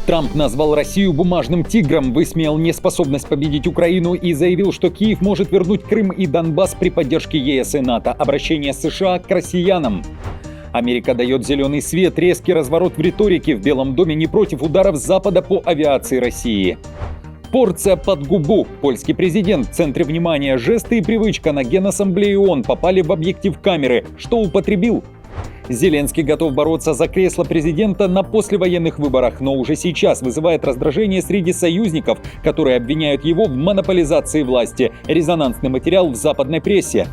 Трамп назвал Россию бумажным тигром, высмеял неспособность победить Украину и заявил, что Киев может вернуть Крым и Донбасс при поддержке ЕС и НАТО. Обращение США к россиянам. Америка дает зеленый свет, резкий разворот в риторике. В Белом доме не против ударов Запада по авиации России. Порция под губу. Польский президент в центре внимания. Жесты и привычка на Генассамблее ООН попали в объектив камеры. Что употребил? Зеленский готов бороться за кресло президента на послевоенных выборах, но уже сейчас вызывает раздражение среди союзников, которые обвиняют его в монополизации власти. Резонансный материал в западной прессе.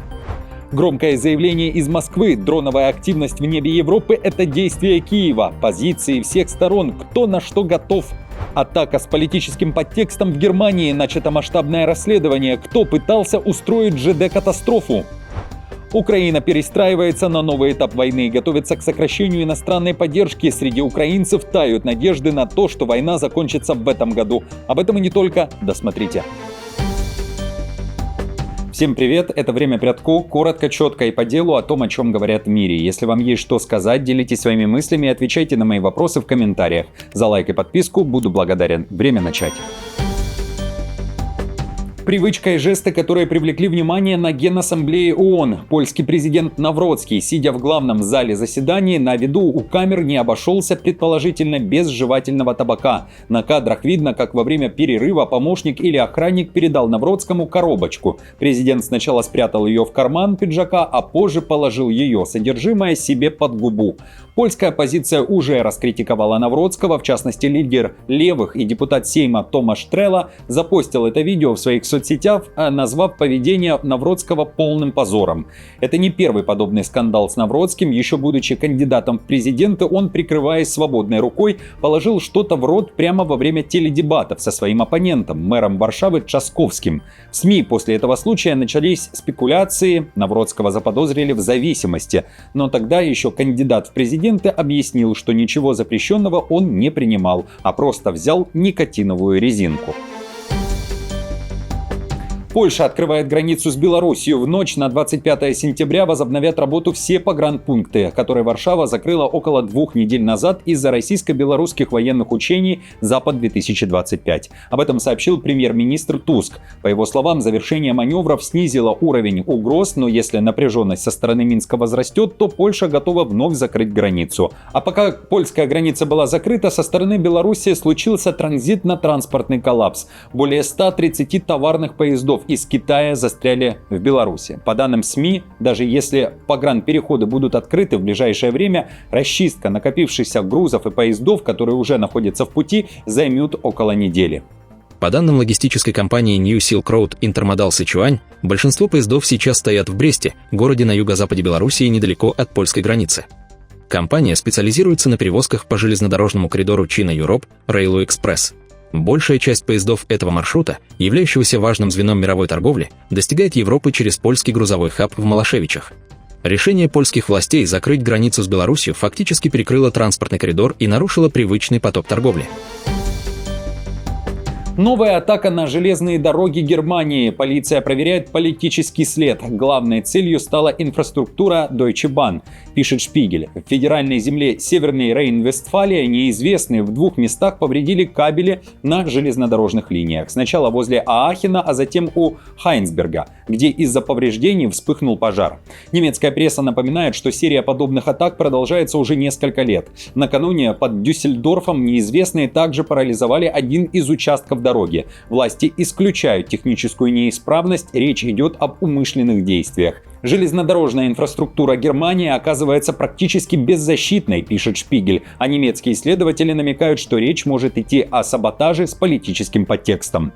Громкое заявление из Москвы. Дроновая активность в небе Европы – это действие Киева. Позиции всех сторон. Кто на что готов. Атака с политическим подтекстом в Германии. Начато масштабное расследование. Кто пытался устроить ЖД-катастрофу? Украина перестраивается на новый этап войны и готовится к сокращению иностранной поддержки. Среди украинцев тают надежды на то, что война закончится в этом году. Об этом и не только. Досмотрите. Всем привет, это «Время Прядко», коротко, четко и по делу о том, о чем говорят в мире. Если вам есть что сказать, делитесь своими мыслями и отвечайте на мои вопросы в комментариях. За лайк и подписку буду благодарен. Время начать. Привычка и жесты, которые привлекли внимание на Генассамблее ООН. Польский президент Навроцкий, сидя в главном зале заседаний, на виду у камер не обошелся предположительно без жевательного табака. На кадрах видно, как во время перерыва помощник или охранник передал Навроцкому коробочку. Президент сначала спрятал ее в карман пиджака, а позже положил ее содержимое себе под губу. Польская оппозиция уже раскритиковала Навроцкого, в частности лидер левых и депутат Сейма Томаш Трела запостил это видео в своих соцсетях, назвав поведение Навроцкого полным позором. Это не первый подобный скандал с Навроцким. Еще будучи кандидатом в президенты, он, прикрываясь свободной рукой, положил что-то в рот прямо во время теледебатов со своим оппонентом, мэром Варшавы Трzaskowskim. В СМИ после этого случая начались спекуляции, Навроцкого заподозрили в зависимости. Но тогда еще кандидат в президенты объяснил, что ничего запрещенного он не принимал, а просто взял никотиновую резинку. Польша открывает границу с Белоруссией. В ночь на 25 сентября возобновят работу все погранпункты, которые Варшава закрыла около 2 недель назад из-за российско-белорусских военных учений «Запад-2025». Об этом сообщил премьер-министр Туск. По его словам, завершение маневров снизило уровень угроз, но если напряженность со стороны Минска возрастет, то Польша готова вновь закрыть границу. А пока польская граница была закрыта, со стороны Белоруссии случился транзитно-транспортный коллапс. Более 130 товарных поездов из Китая застряли в Беларуси. По данным СМИ, даже если погранпереходы будут открыты в ближайшее время, расчистка накопившихся грузов и поездов, которые уже находятся в пути, займет около недели. По данным логистической компании New Silk Road Intermodal Sichuan, большинство поездов сейчас стоят в Бресте, городе на юго-западе Беларуси недалеко от польской границы. Компания специализируется на перевозках по железнодорожному коридору China-Europe Railway Express. Большая часть поездов этого маршрута, являющегося важным звеном мировой торговли, достигает Европы через польский грузовой хаб в Малашевичах. Решение польских властей закрыть границу с Беларусью фактически перекрыло транспортный коридор и нарушило привычный поток торговли. Новая атака на железные дороги Германии. Полиция проверяет политический след. Главной целью стала инфраструктура Deutsche Bahn, пишет Шпигель. В федеральной земле Северной Рейн-Вестфалия неизвестные в 2 местах повредили кабели на железнодорожных линиях. Сначала возле Аахена, а затем у Хайнсберга, где из-за повреждений вспыхнул пожар. Немецкая пресса напоминает, что серия подобных атак продолжается уже несколько лет. Накануне под Дюссельдорфом неизвестные также парализовали один из участков дороги. Власти исключают техническую неисправность, речь идет об умышленных действиях. Железнодорожная инфраструктура Германии оказывается практически беззащитной, пишет Шпигель, а немецкие исследователи намекают, что речь может идти о саботаже с политическим подтекстом.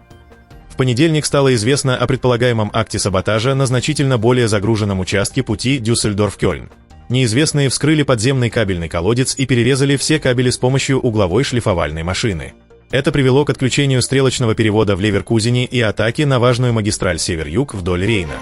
В понедельник стало известно о предполагаемом акте саботажа на значительно более загруженном участке пути Дюссельдорф-Кёльн. Неизвестные вскрыли подземный кабельный колодец и перерезали все кабели с помощью угловой шлифовальной машины. Это привело к отключению стрелочного перевода в Леверкузене и атаке на важную магистраль Север-Юг вдоль Рейна.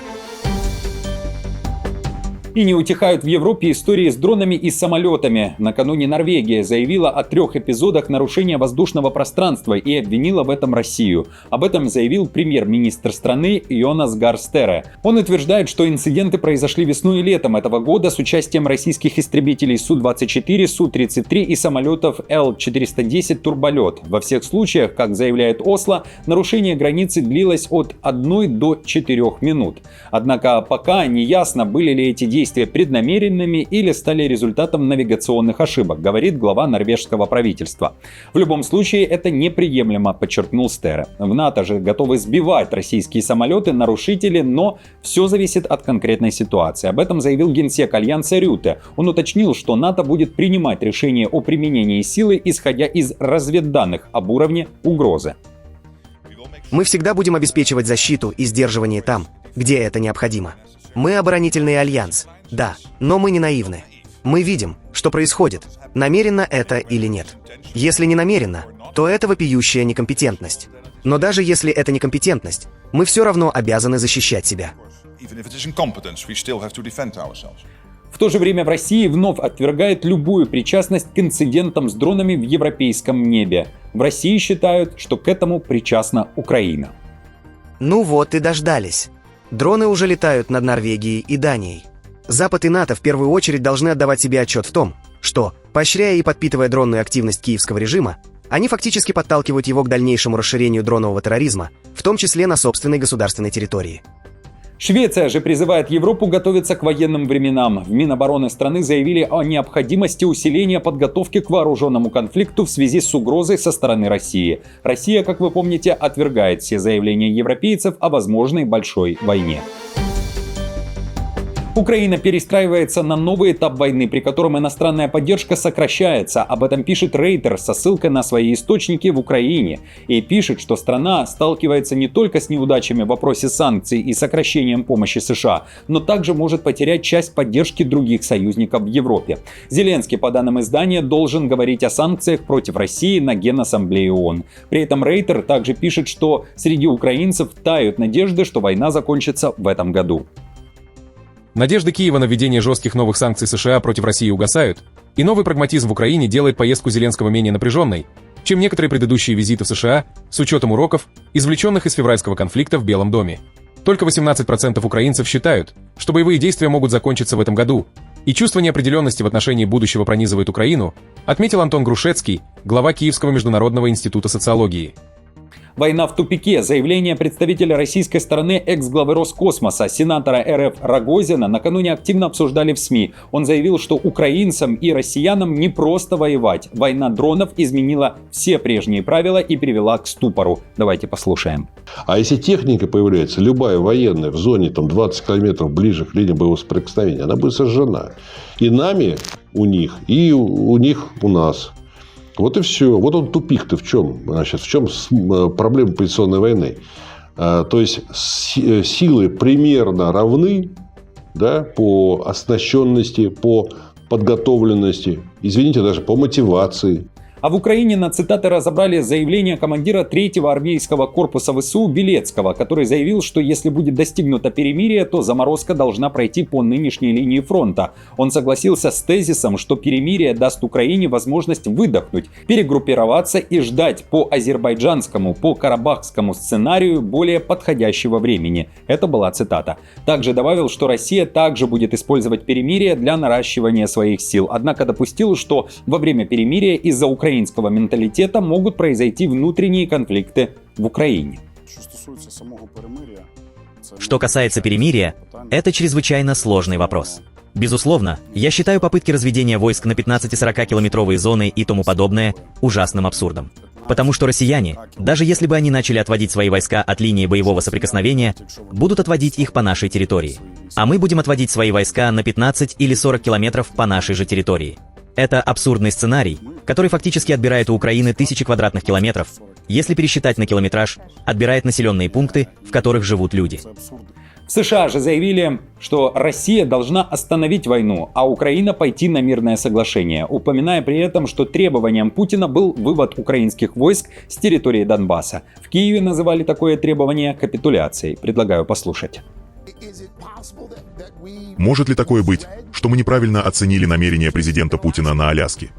И не утихают в Европе истории с дронами и самолетами. Накануне Норвегия заявила о 3 эпизодах нарушения воздушного пространства и обвинила в этом Россию. Об этом заявил премьер-министр страны Йонас Гар Стере. Он утверждает, что инциденты произошли весной и летом этого года с участием российских истребителей Су-24, Су-33 и самолетов Л-410 «Турболет». Во всех случаях, как заявляет Осло, нарушение границы длилось от 1 до 4 минут. Однако пока не ясно, были ли эти действия преднамеренными или стали результатом навигационных ошибок, говорит глава норвежского правительства. В любом случае, это неприемлемо, подчеркнул Стере. В НАТО же готовы сбивать российские самолеты-нарушители, но все зависит от конкретной ситуации. Об этом заявил генсек Альянса Рюте. Он уточнил, что НАТО будет принимать решение о применении силы, исходя из разведданных об уровне угрозы. Мы всегда будем обеспечивать защиту и сдерживание там, где это необходимо. Мы оборонительный альянс, да, но мы не наивны. Мы видим, что происходит, намеренно это или нет. Если не намеренно, то это вопиющая некомпетентность. Но даже если это некомпетентность, мы все равно обязаны защищать себя. В то же время в России вновь отвергает любую причастность к инцидентам с дронами в европейском небе. В России считают, что к этому причастна Украина. Ну вот и дождались. Дроны уже летают над Норвегией и Данией. Запад и НАТО в первую очередь должны отдавать себе отчет в том, что, поощряя и подпитывая дронную активность киевского режима, они фактически подталкивают его к дальнейшему расширению дронового терроризма, в том числе на собственной государственной территории. Швеция же призывает Европу готовиться к военным временам. В Минобороны страны заявили о необходимости усиления подготовки к вооруженному конфликту в связи с угрозой со стороны России. Россия, как вы помните, отвергает все заявления европейцев о возможной большой войне. Украина перестраивается на новый этап войны, при котором иностранная поддержка сокращается. Об этом пишет Рейтер со ссылкой на свои источники в Украине. И пишет, что страна сталкивается не только с неудачами в вопросе санкций и сокращением помощи США, но также может потерять часть поддержки других союзников в Европе. Зеленский, по данным издания, должен говорить о санкциях против России на Генассамблее ООН. При этом Рейтер также пишет, что среди украинцев тают надежды, что война закончится в этом году. Надежды Киева на введение жестких новых санкций США против России угасают, и новый прагматизм в Украине делает поездку Зеленского менее напряженной, чем некоторые предыдущие визиты в США, с учетом уроков, извлеченных из февральского конфликта в Белом доме. Только 18% украинцев считают, что боевые действия могут закончиться в этом году, и чувство неопределенности в отношении будущего пронизывает Украину, отметил Антон Грушецкий, глава Киевского международного института социологии. Война в тупике. Заявление представителя российской стороны экс-главы Роскосмоса, сенатора РФ Рогозина, накануне активно обсуждали в СМИ. Он заявил, что украинцам и россиянам не просто воевать. Война дронов изменила все прежние правила и привела к ступору. Давайте послушаем. А если техника появляется, любая военная, в зоне 20 километров ближе к линии боевого соприкосновения, она будет сожжена. И нами у них, и у них у нас. Вот и все. Вот он тупик-то в чем? Значит, в чем проблема позиционной войны? То есть силы примерно равны, да, по оснащенности, по подготовленности, извините, даже по мотивации. А в Украине на цитаты разобрали заявление командира 3-го армейского корпуса ВСУ Белецкого, который заявил, что если будет достигнуто перемирие, то заморозка должна пройти по нынешней линии фронта. Он согласился с тезисом, что перемирие даст Украине возможность выдохнуть, перегруппироваться и ждать по азербайджанскому, по карабахскому сценарию более подходящего времени. Это была цитата. Также добавил, что Россия также будет использовать перемирие для наращивания своих сил. Однако допустил, что во время перемирия из-за украинского менталитета могут произойти внутренние конфликты в Украине. Что касается перемирия, это чрезвычайно сложный вопрос. Безусловно, я считаю попытки разведения войск на 15-40-километровые зоны и тому подобное ужасным абсурдом. Потому что россияне, даже если бы они начали отводить свои войска от линии боевого соприкосновения, будут отводить их по нашей территории. А мы будем отводить свои войска на 15 или 40 километров по нашей же территории. Это абсурдный сценарий, который фактически отбирает у Украины тысячи квадратных километров, если пересчитать на километраж, отбирает населенные пункты, в которых живут люди. В США же заявили, что Россия должна остановить войну, а Украина пойти на мирное соглашение, упоминая при этом, что требованием Путина был вывод украинских войск с территории Донбасса. В Киеве называли такое требование капитуляцией. Предлагаю послушать. Может ли такое быть, что мы неправильно оценили намерения президента Путина на Аляске?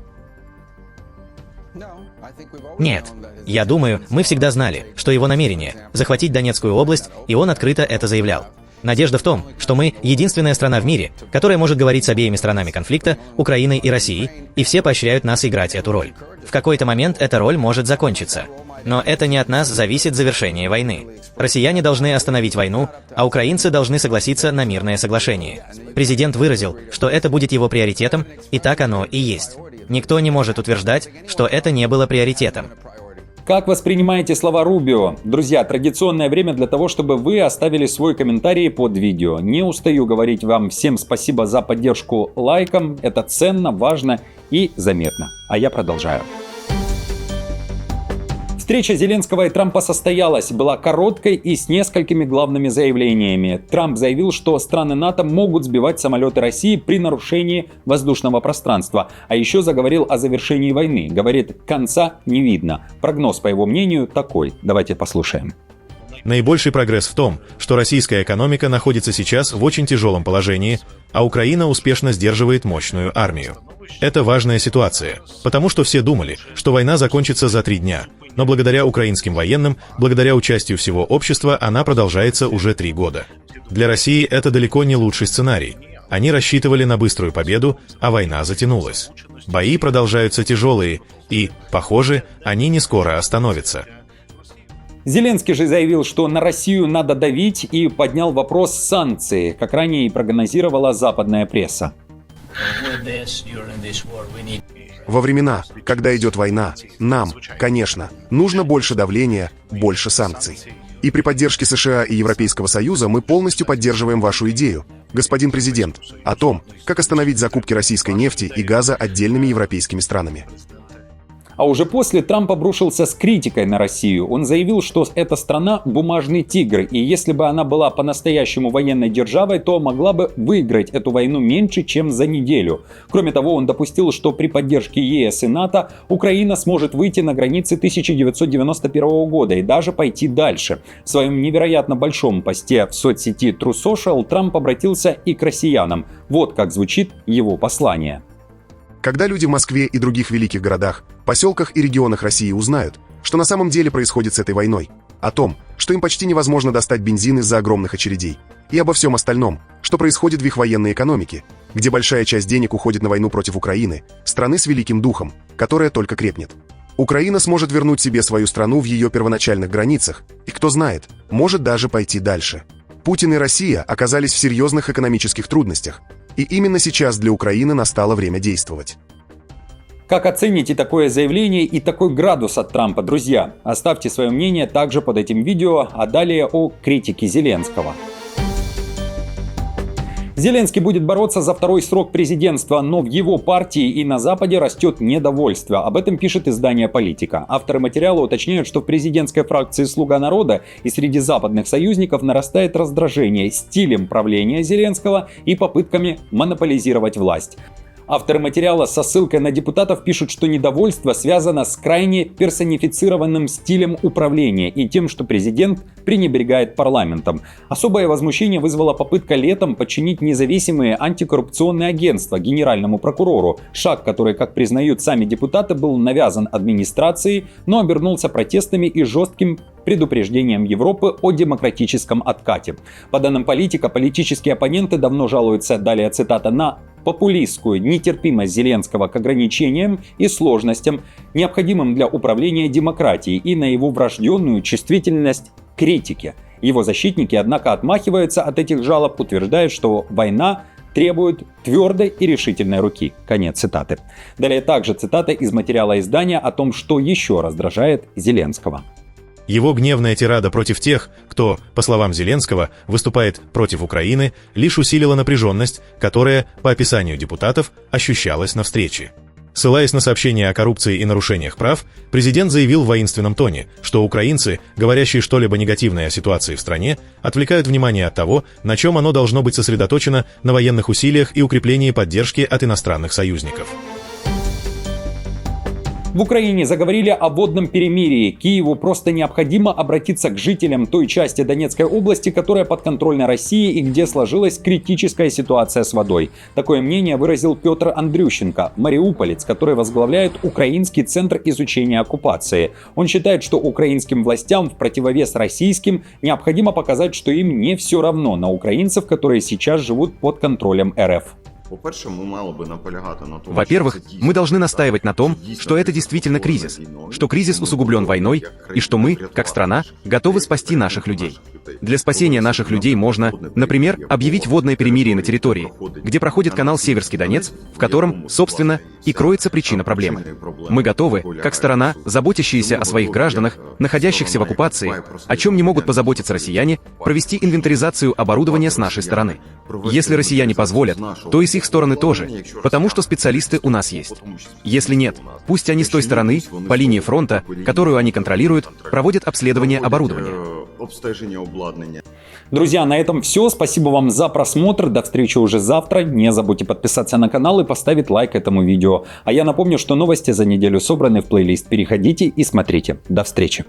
Нет. Я думаю, мы всегда знали, что его намерение – захватить Донецкую область, и он открыто это заявлял. Надежда в том, что мы – единственная страна в мире, которая может говорить с обеими сторонами конфликта, Украиной и Россией, и все поощряют нас играть эту роль. В какой-то момент эта роль может закончиться. Но это не от нас зависит завершение войны. Россияне должны остановить войну, а украинцы должны согласиться на мирное соглашение. Президент выразил, что это будет его приоритетом, и так оно и есть. Никто не может утверждать, что это не было приоритетом. Как воспринимаете слова Рубио? Друзья, традиционное время для того, чтобы вы оставили свой комментарий под видео. Не устаю говорить вам всем спасибо за поддержку лайком. Это ценно, важно и заметно. А я продолжаю. Встреча Зеленского и Трампа состоялась, была короткой и с несколькими главными заявлениями. Трамп заявил, что страны НАТО могут сбивать самолеты России при нарушении воздушного пространства. А еще заговорил о завершении войны. Говорит, конца не видно. Прогноз, по его мнению, такой. Давайте послушаем. Наибольший прогресс в том, что российская экономика находится сейчас в очень тяжелом положении, а Украина успешно сдерживает мощную армию. Это важная ситуация, потому что все думали, что война закончится за 3 дня, но благодаря украинским военным, благодаря участию всего общества, она продолжается уже 3 года. Для России это далеко не лучший сценарий. Они рассчитывали на быструю победу, а война затянулась. Бои продолжаются тяжелые, и, похоже, они не скоро остановятся. Зеленский же заявил, что на Россию надо давить, и поднял вопрос санкций, как ранее и прогнозировала западная пресса. Во времена, когда идет война, нам, конечно, нужно больше давления, больше санкций. И при поддержке США и Европейского Союза мы полностью поддерживаем вашу идею, господин президент, о том, как остановить закупки российской нефти и газа отдельными европейскими странами. А уже после Трамп обрушился с критикой на Россию. Он заявил, что эта страна – бумажный тигр, и если бы она была по-настоящему военной державой, то могла бы выиграть эту войну меньше, чем за неделю. Кроме того, он допустил, что при поддержке ЕС и НАТО Украина сможет выйти на границы 1991 года и даже пойти дальше. В своем невероятно большом посте в соцсети True Social Трамп обратился и к россиянам. Вот как звучит его послание. Когда люди в Москве и других великих городах, поселках и регионах России узнают, что на самом деле происходит с этой войной, о том, что им почти невозможно достать бензин из-за огромных очередей, и обо всем остальном, что происходит в их военной экономике, где большая часть денег уходит на войну против Украины, страны с великим духом, которая только крепнет. Украина сможет вернуть себе свою страну в ее первоначальных границах, и кто знает, может даже пойти дальше. Путин и Россия оказались в серьезных экономических трудностях, и именно сейчас для Украины настало время действовать. Как оцените такое заявление и такой градус от Трампа, друзья? Оставьте свое мнение также под этим видео, а далее о критике Зеленского. Зеленский будет бороться за второй срок президентства, но в его партии и на Западе растет недовольство. Об этом пишет издание «Политика». Авторы материала уточняют, что в президентской фракции «Слуга народа» и среди западных союзников нарастает раздражение стилем правления Зеленского и попытками монополизировать власть. Авторы материала со ссылкой на депутатов пишут, что недовольство связано с крайне персонифицированным стилем управления и тем, что президент пренебрегает парламентом. Особое возмущение вызвала попытка летом подчинить независимые антикоррупционные агентства генеральному прокурору. Шаг, который, как признают сами депутаты, был навязан администрацией, но обернулся протестами и жестким предупреждением Европы о демократическом откате. По данным «Политика», политические оппоненты давно жалуются, далее цитата, на популистскую нетерпимость Зеленского к ограничениям и сложностям, необходимым для управления демократией, и на его врожденную чувствительность к критике. Его защитники, однако, отмахиваются от этих жалоб, утверждая, что война требует твердой и решительной руки. Конец цитаты. Далее также цитата из материала издания о том, что еще раздражает Зеленского. Его гневная тирада против тех, кто, по словам Зеленского, выступает против Украины, лишь усилила напряженность, которая, по описанию депутатов, ощущалась на встрече. Ссылаясь на сообщения о коррупции и нарушениях прав, президент заявил в воинственном тоне, что украинцы, говорящие что-либо негативное о ситуации в стране, отвлекают внимание от того, на чем оно должно быть сосредоточено на военных усилиях и укреплении поддержки от иностранных союзников. В Украине заговорили о водном перемирии. Киеву просто необходимо обратиться к жителям той части Донецкой области, которая подконтрольна России и где сложилась критическая ситуация с водой. Такое мнение выразил Петр Андрющенко, мариуполец, который возглавляет Украинский центр изучения оккупации. Он считает, что украинским властям в противовес российским необходимо показать, что им не все равно на украинцев, которые сейчас живут под контролем РФ. Во-первых, мы должны настаивать на том, что это действительно кризис, что кризис усугублен войной, и что мы, как страна, готовы спасти наших людей. Для спасения наших людей можно, например, объявить водное перемирие на территории, где проходит канал Северский Донец, в котором, собственно, и кроется причина проблемы. Мы готовы, как сторона, заботящаяся о своих гражданах, находящихся в оккупации, о чем не могут позаботиться россияне, провести инвентаризацию оборудования с нашей стороны. Если россияне позволят, то и с их стороны тоже, потому что специалисты у нас есть. Если нет, пусть они с той стороны, по линии фронта, которую они контролируют, проводят обследование оборудования. Друзья, на этом все. Спасибо вам за просмотр. До встречи уже завтра. Не забудьте подписаться на канал и поставить лайк этому видео. А я напомню, что новости за неделю собраны в плейлист. Переходите и смотрите. До встречи.